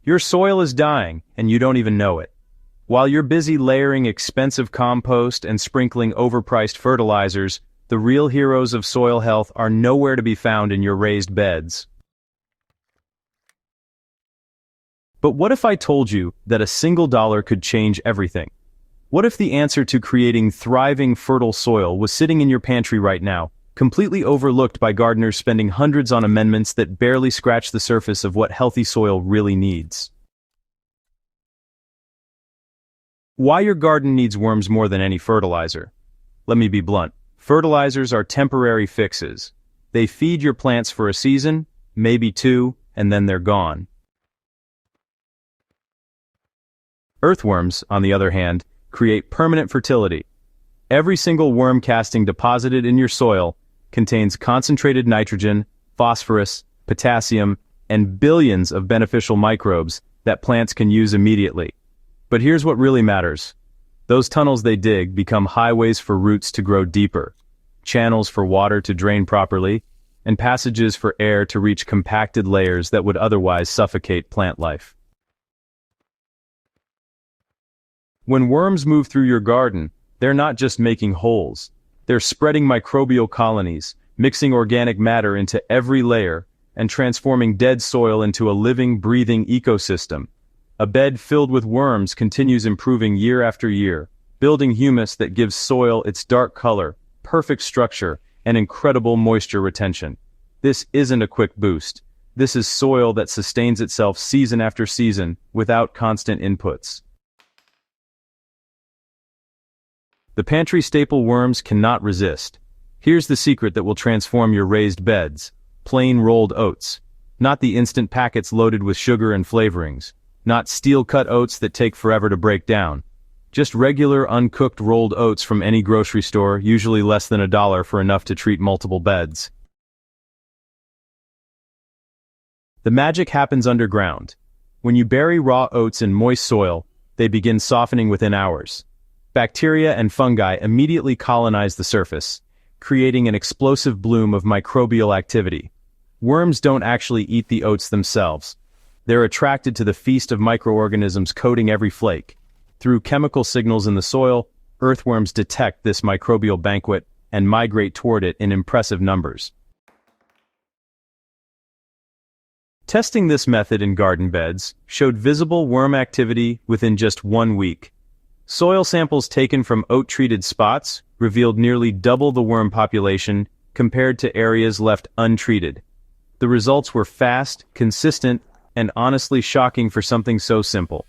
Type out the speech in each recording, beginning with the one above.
Your soil is dying, and you don't even know it. While you're busy layering expensive compost and sprinkling overpriced fertilizers, the real heroes of soil health are nowhere to be found in your raised beds. But what if I told you that a single dollar could change everything? What if the answer to creating thriving, fertile soil was sitting in your pantry right now, completely overlooked by gardeners spending hundreds on amendments that barely scratch the surface of what healthy soil really needs? Why your garden needs worms more than any fertilizer? Let me be blunt. Fertilizers are temporary fixes. They feed your plants for a season, maybe two, and then they're gone. Earthworms, on the other hand, create permanent fertility. Every single worm casting deposited in your soil contains concentrated nitrogen, phosphorus, potassium, and billions of beneficial microbes that plants can use immediately. But here's what really matters. Those tunnels they dig become highways for roots to grow deeper, channels for water to drain properly, and passages for air to reach compacted layers that would otherwise suffocate plant life. When worms move through your garden, they're not just making holes. They're spreading microbial colonies, mixing organic matter into every layer, and transforming dead soil into a living, breathing ecosystem. A bed filled with worms continues improving year after year, building humus that gives soil its dark color, perfect structure, and incredible moisture retention. This isn't a quick boost. This is soil that sustains itself season after season without constant inputs. The pantry staple worms cannot resist. Here's the secret that will transform your raised beds: plain rolled oats. Not the instant packets loaded with sugar and flavorings. Not steel-cut oats that take forever to break down. Just regular, uncooked rolled oats from any grocery store, usually less than $1 for enough to treat multiple beds. The magic happens underground. When you bury raw oats in moist soil, they begin softening within hours. Bacteria and fungi immediately colonize the surface, creating an explosive bloom of microbial activity. Worms don't actually eat the oats themselves. They're attracted to the feast of microorganisms coating every flake. Through chemical signals in the soil, earthworms detect this microbial banquet and migrate toward it in impressive numbers. Testing this method in garden beds showed visible worm activity within just 1 week. Soil samples taken from oat-treated spots revealed nearly double the worm population compared to areas left untreated. The results were fast, consistent, and honestly shocking for something so simple.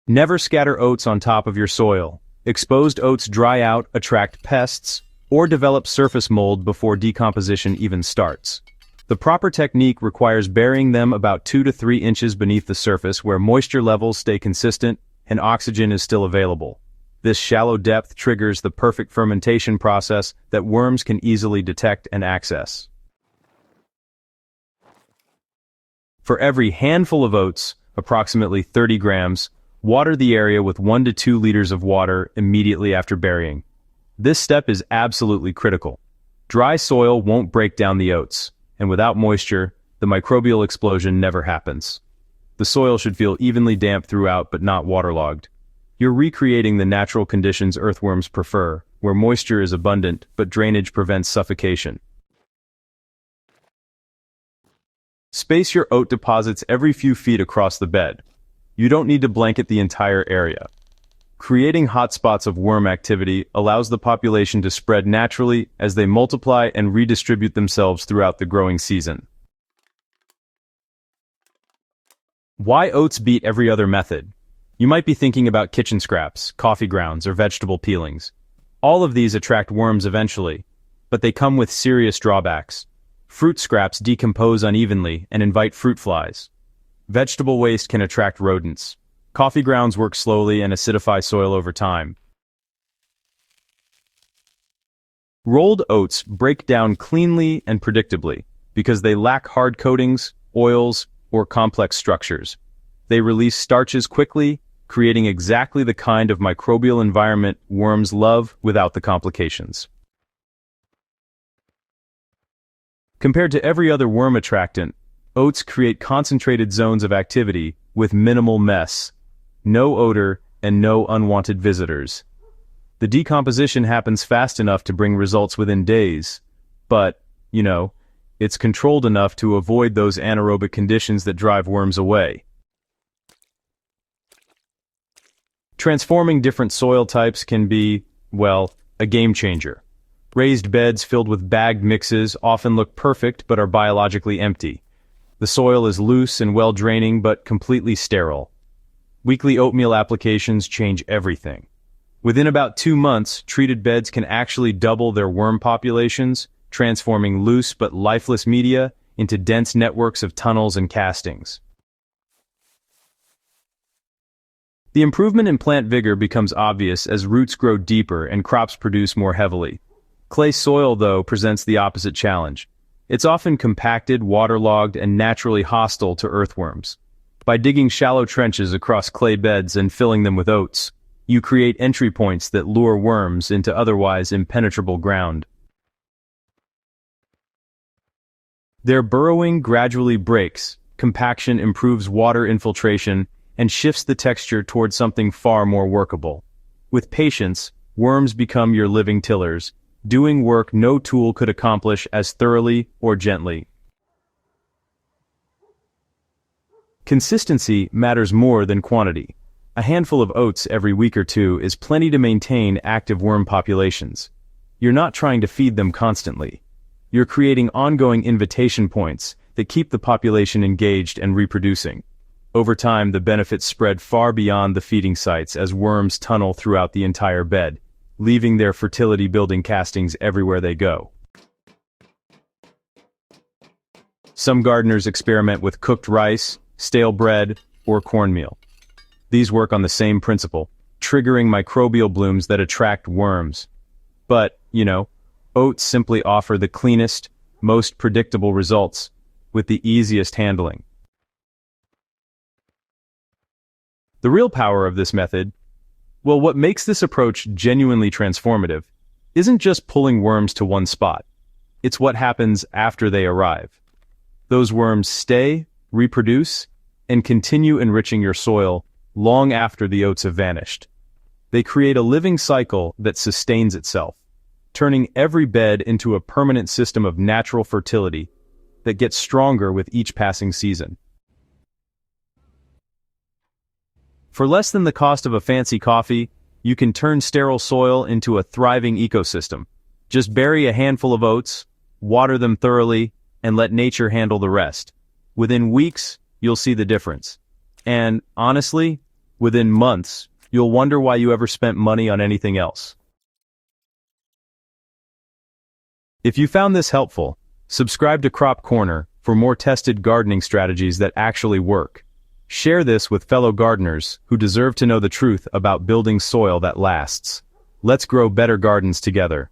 Never scatter oats on top of your soil. Exposed oats dry out, attract pests, or develop surface mold before decomposition even starts. The proper technique requires burying them about 2 to 3 inches beneath the surface where moisture levels stay consistent and oxygen is still available. This shallow depth triggers the perfect fermentation process that worms can easily detect and access. For every handful of oats, approximately 30 grams, water the area with 1 to 2 liters of water immediately after burying. This step is absolutely critical. Dry soil won't break down the oats, and without moisture, the microbial explosion never happens. The soil should feel evenly damp throughout but not waterlogged. You're recreating the natural conditions earthworms prefer, where moisture is abundant but drainage prevents suffocation. Space your oat deposits every few feet across the bed. You don't need to blanket the entire area. Creating hotspots of worm activity allows the population to spread naturally as they multiply and redistribute themselves throughout the growing season. Why oats beat every other method? You might be thinking about kitchen scraps, coffee grounds, or vegetable peelings. All of these attract worms eventually, but they come with serious drawbacks. Fruit scraps decompose unevenly and invite fruit flies. Vegetable waste can attract rodents. Coffee grounds work slowly and acidify soil over time. Rolled oats break down cleanly and predictably because they lack hard coatings, oils, or complex structures. They release starches quickly, creating exactly the kind of microbial environment worms love without the complications. Compared to every other worm attractant, Oats create concentrated zones of activity with minimal mess, no odor, and no unwanted visitors. The decomposition happens fast enough to bring results within days, but, it's controlled enough to avoid those anaerobic conditions that drive worms away. Transforming different soil types can be, a game changer. Raised beds filled with bagged mixes often look perfect but are biologically empty. The soil is loose and well-draining but completely sterile. Weekly oatmeal applications change everything. Within about 2 months, treated beds can actually double their worm populations, transforming loose but lifeless media into dense networks of tunnels and castings. The improvement in plant vigor becomes obvious as roots grow deeper and crops produce more heavily. Clay soil, though, presents the opposite challenge. It's often compacted, waterlogged, and naturally hostile to earthworms. By digging shallow trenches across clay beds and filling them with oats, you create entry points that lure worms into otherwise impenetrable ground. Their burrowing gradually breaks, compaction improves water infiltration, and shifts the texture towards something far more workable. With patience, worms become your living tillers, doing work no tool could accomplish as thoroughly or gently. Consistency matters more than quantity. A handful of oats every week or two is plenty to maintain active worm populations. You're not trying to feed them constantly. You're creating ongoing invitation points that keep the population engaged and reproducing. Over time, the benefits spread far beyond the feeding sites as worms tunnel throughout the entire bed, leaving their fertility-building castings everywhere they go. Some gardeners experiment with cooked rice, stale bread, or cornmeal. These work on the same principle, triggering microbial blooms that attract worms. But, oats simply offer the cleanest, most predictable results, with the easiest handling. The real power of this method, what makes this approach genuinely transformative, isn't just pulling worms to one spot. It's what happens after they arrive. Those worms stay, reproduce, and continue enriching your soil long after the oats have vanished. They create a living cycle that sustains itself, turning every bed into a permanent system of natural fertility that gets stronger with each passing season. For less than the cost of a fancy coffee, you can turn sterile soil into a thriving ecosystem. Just bury a handful of oats, water them thoroughly, and let nature handle the rest. Within weeks, you'll see the difference. And honestly, within months, you'll wonder why you ever spent money on anything else. If you found this helpful, subscribe to Crop Corner for more tested gardening strategies that actually work. Share this with fellow gardeners who deserve to know the truth about building soil that lasts. Let's grow better gardens together.